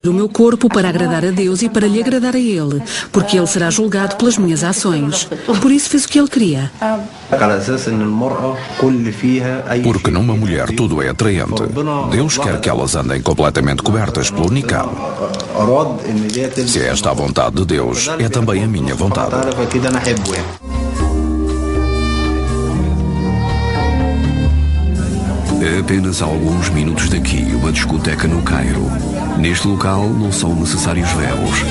o meu corpo para agradar a Deus e para lhe agradar a Ele, porque Ele será julgado pelas minhas ações. Por isso fiz o que Ele queria. Porque numa mulher tudo é atraente. Deus quer que elas andem completamente cobertas pelo niqab. Se é esta a vontade de Deus, é também a minha vontade. A apenas alguns minutos daqui, uma discoteca no Cairo. Neste local não são necessários véus.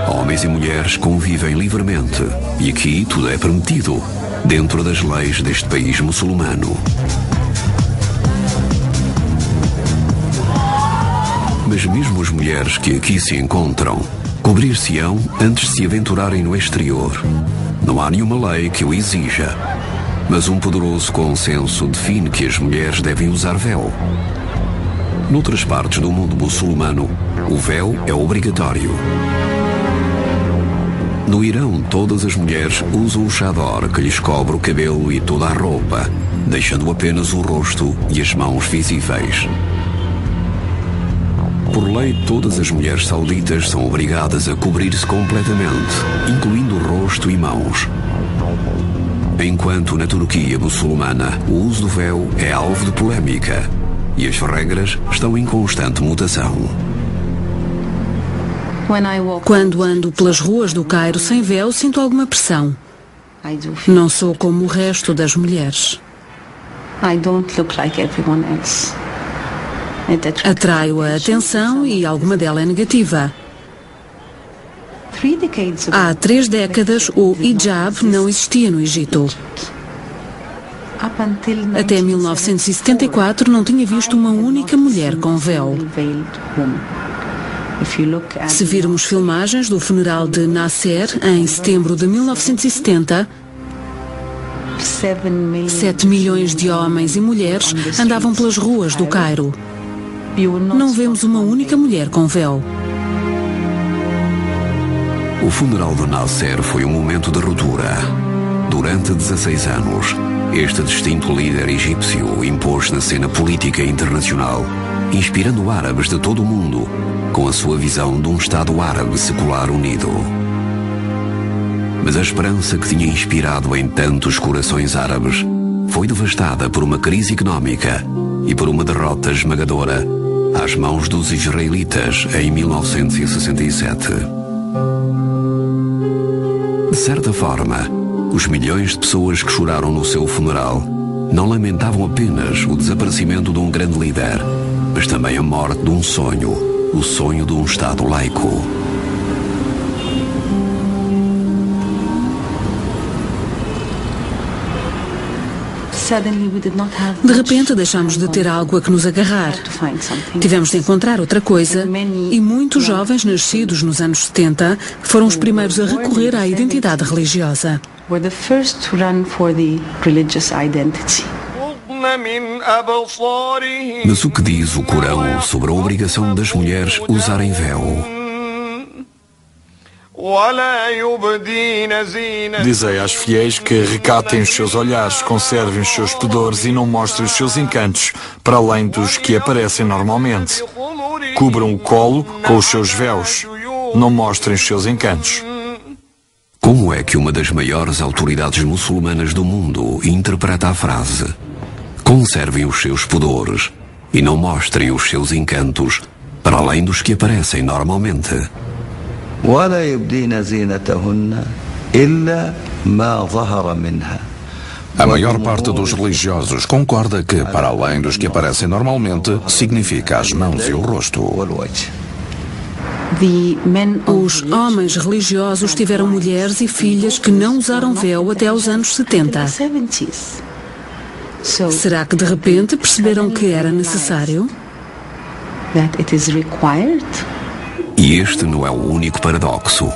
Homens e mulheres convivem livremente e aqui tudo é permitido, dentro das leis deste país muçulmano. Mas mesmo as mulheres que aqui se encontram, cobrir-se-ão antes de se aventurarem no exterior. Não há nenhuma lei que o exija, mas um poderoso consenso define que as mulheres devem usar véu. Noutras partes do mundo muçulmano, o véu é obrigatório. No Irão, todas as mulheres usam o chador, que lhes cobre o cabelo e toda a roupa, deixando apenas o rosto e as mãos visíveis. Por lei, todas as mulheres sauditas são obrigadas a cobrir-se completamente, incluindo o rosto e mãos. Enquanto na Turquia muçulmana, o uso do véu é alvo de polémica e as regras estão em constante mutação. Quando ando pelas ruas do Cairo sem véu, sinto alguma pressão. Não sou como o resto das mulheres. Atraio a atenção e alguma dela é negativa. Há 3 décadas, o hijab não existia no Egito. Até 1974 não tinha visto uma única mulher com véu. Se virmos filmagens do funeral de Nasser em setembro de 1970, 7 milhões de homens e mulheres andavam pelas ruas do Cairo. Não vemos uma única mulher com véu. O funeral de Nasser foi um momento de ruptura. Durante 16 anos, este distinto líder egípcio impôs na cena política internacional, inspirando árabes de todo o mundo com a sua visão de um Estado árabe secular unido. Mas a esperança que tinha inspirado em tantos corações árabes foi devastada por uma crise económica e por uma derrota esmagadora às mãos dos israelitas em 1967. De certa forma, os milhões de pessoas que choraram no seu funeral não lamentavam apenas o desaparecimento de um grande líder, mas também a morte de um sonho, o sonho de um Estado laico. De repente deixamos de ter algo a que nos agarrar. Tivemos de encontrar outra coisa e muitos jovens nascidos nos anos 70 foram os primeiros a recorrer à identidade religiosa. Mas o que diz o Corão sobre a obrigação das mulheres usarem véu? Dizei às fiéis que recatem os seus olhares, conservem os seus pudores e não mostrem os seus encantos, para além dos que aparecem normalmente. Cubram o colo com os seus véus, não mostrem os seus encantos. Como é que uma das maiores autoridades muçulmanas do mundo interpreta a frase: conservem os seus pudores e não mostrem os seus encantos, para além dos que aparecem normalmente? A maior parte dos religiosos concorda que, para além dos que aparecem normalmente, significa as mãos e o rosto. Os homens religiosos tiveram mulheres e filhas que não usaram véu até aos anos 70. Será que de repente perceberam que era necessário? E este não é o único paradoxo.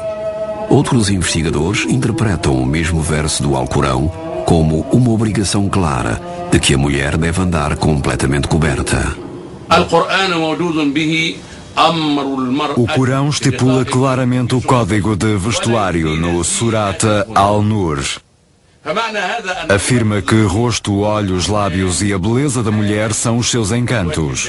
Outros investigadores interpretam o mesmo verso do Alcorão como uma obrigação clara de que a mulher deve andar completamente coberta. O Corão estipula claramente o código de vestuário no Surata Al-Nur. Afirma que rosto, olhos, lábios e a beleza da mulher são os seus encantos.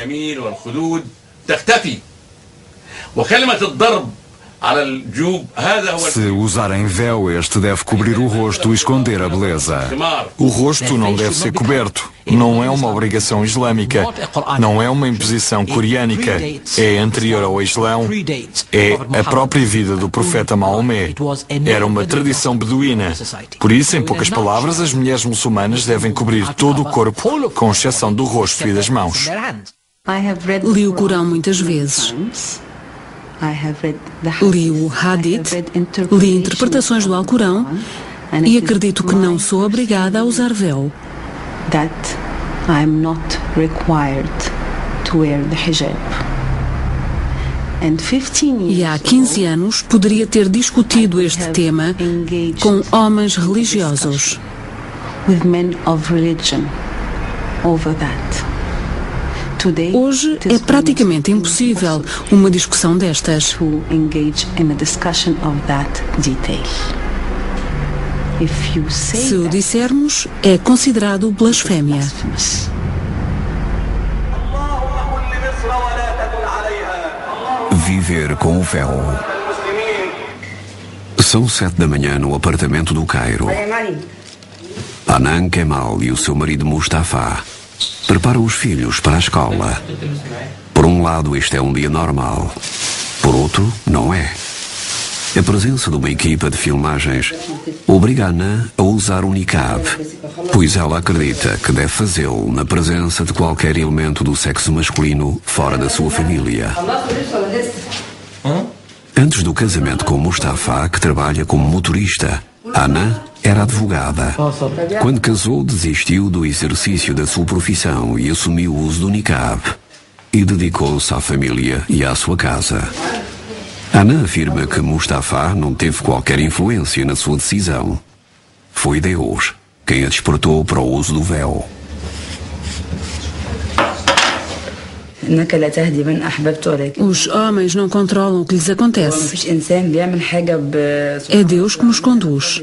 Se usarem véu, este deve cobrir o rosto e esconder a beleza. O rosto não deve ser coberto. Não é uma obrigação islâmica. Não é uma imposição coreânica. É anterior ao Islão. É a própria vida do profeta Maomé. Era uma tradição beduína. Por isso, em poucas palavras, as mulheres muçulmanas devem cobrir todo o corpo, com exceção do rosto e das mãos. Li o Corão muitas vezes. Li o Hadith, li interpretações do Alcorão e acredito que não sou obrigada a usar véu. E há 15 anos poderia ter discutido este tema com homens religiosos. Hoje é praticamente impossível uma discussão destas. Se o dissermos, é considerado blasfémia. Viver com o véu. São 7 da manhã no apartamento do Cairo. Hanan Kemal e o seu marido Mustafa preparam os filhos para a escola. Por um lado, este é um dia normal. Por outro, não é. A presença de uma equipa de filmagens obriga Hanan a usar um niqab, pois ela acredita que deve fazê-lo na presença de qualquer elemento do sexo masculino fora da sua família. Antes do casamento com Mustafa, que trabalha como motorista, Hanan era advogada. Quando casou, desistiu do exercício da sua profissão e assumiu o uso do niqab e dedicou-se à família e à sua casa. Hanan afirma que Mustafa não teve qualquer influência na sua decisão. Foi Deus quem a despertou para o uso do véu. Os homens não controlam o que lhes acontece. É Deus que nos conduz.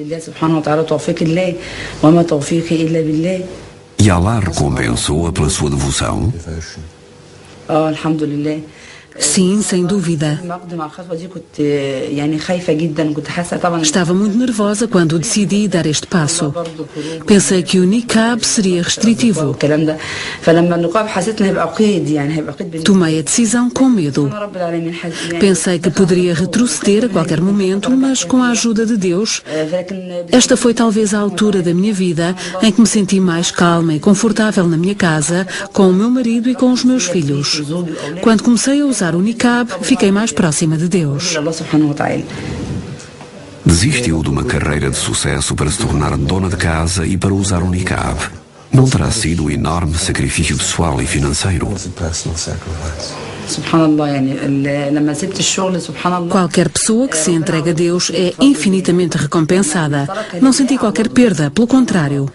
E Allah recompensou-a pela sua devoção? Sim, sem dúvida. Estava muito nervosa quando decidi dar este passo. Pensei que o niqab seria restritivo. Tomei a decisão com medo. Pensei que poderia retroceder a qualquer momento, mas com a ajuda de Deus, esta foi talvez a altura da minha vida em que me senti mais calma e confortável na minha casa, com o meu marido e com os meus filhos. Quando comecei a usar o niqab, fiquei mais próxima de Deus. Desistiu de uma carreira de sucesso para se tornar dona de casa e para usar o niqab. Não terá sido um enorme sacrifício pessoal e financeiro? Qualquer pessoa que se entrega a Deus é infinitamente recompensada. Não senti qualquer perda, pelo contrário.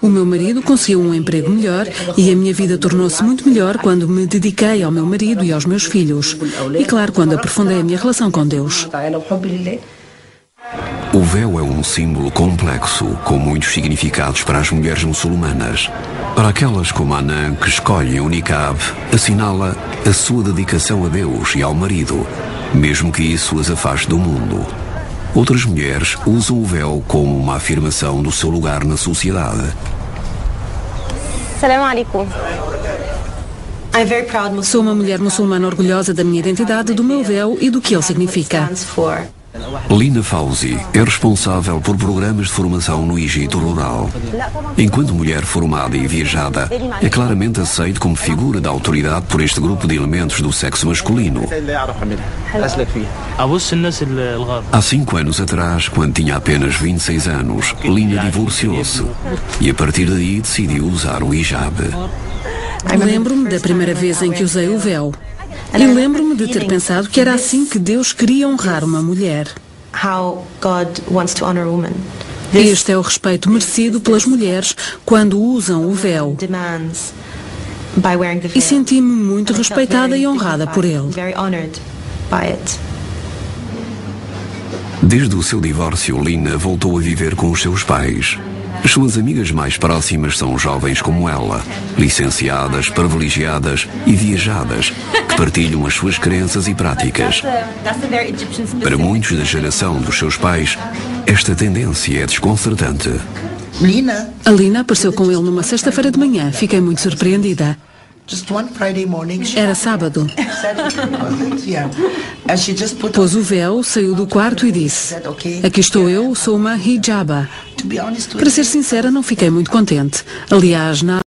O meu marido conseguiu um emprego melhor e a minha vida tornou-se muito melhor quando me dediquei ao meu marido e aos meus filhos. E claro, quando aprofundei a minha relação com Deus. O véu é um símbolo complexo, com muitos significados para as mulheres muçulmanas. Para aquelas como Hanan que escolhem o niqab, assinala a sua dedicação a Deus e ao marido, mesmo que isso as afaste do mundo. Outras mulheres usam o véu como uma afirmação do seu lugar na sociedade. Sou uma mulher muçulmana orgulhosa da minha identidade, do meu véu e do que ele significa. Lina Fauzi é responsável por programas de formação no Egito rural. Enquanto mulher formada e viajada, é claramente aceita como figura da autoridade por este grupo de elementos do sexo masculino. Há 5 anos atrás, quando tinha apenas 26 anos, Lina divorciou-se e a partir daí decidiu usar o hijab. Lembro-me da primeira vez em que usei o véu. E lembro-me de ter pensado que era assim que Deus queria honrar uma mulher. Este é o respeito merecido pelas mulheres quando usam o véu. E senti-me muito respeitada e honrada por ele. Desde o seu divórcio, Lina voltou a viver com os seus pais. As suas amigas mais próximas são jovens como ela, licenciadas, privilegiadas e viajadas, que partilham as suas crenças e práticas. Para muitos da geração dos seus pais, esta tendência é desconcertante. A Lina apareceu com ele numa sexta-feira de manhã. Fiquei muito surpreendida. Era sábado. Pôs o véu, saiu do quarto e disse: aqui estou eu, sou uma hijaba. Para ser sincera, não fiquei muito contente. Aliás,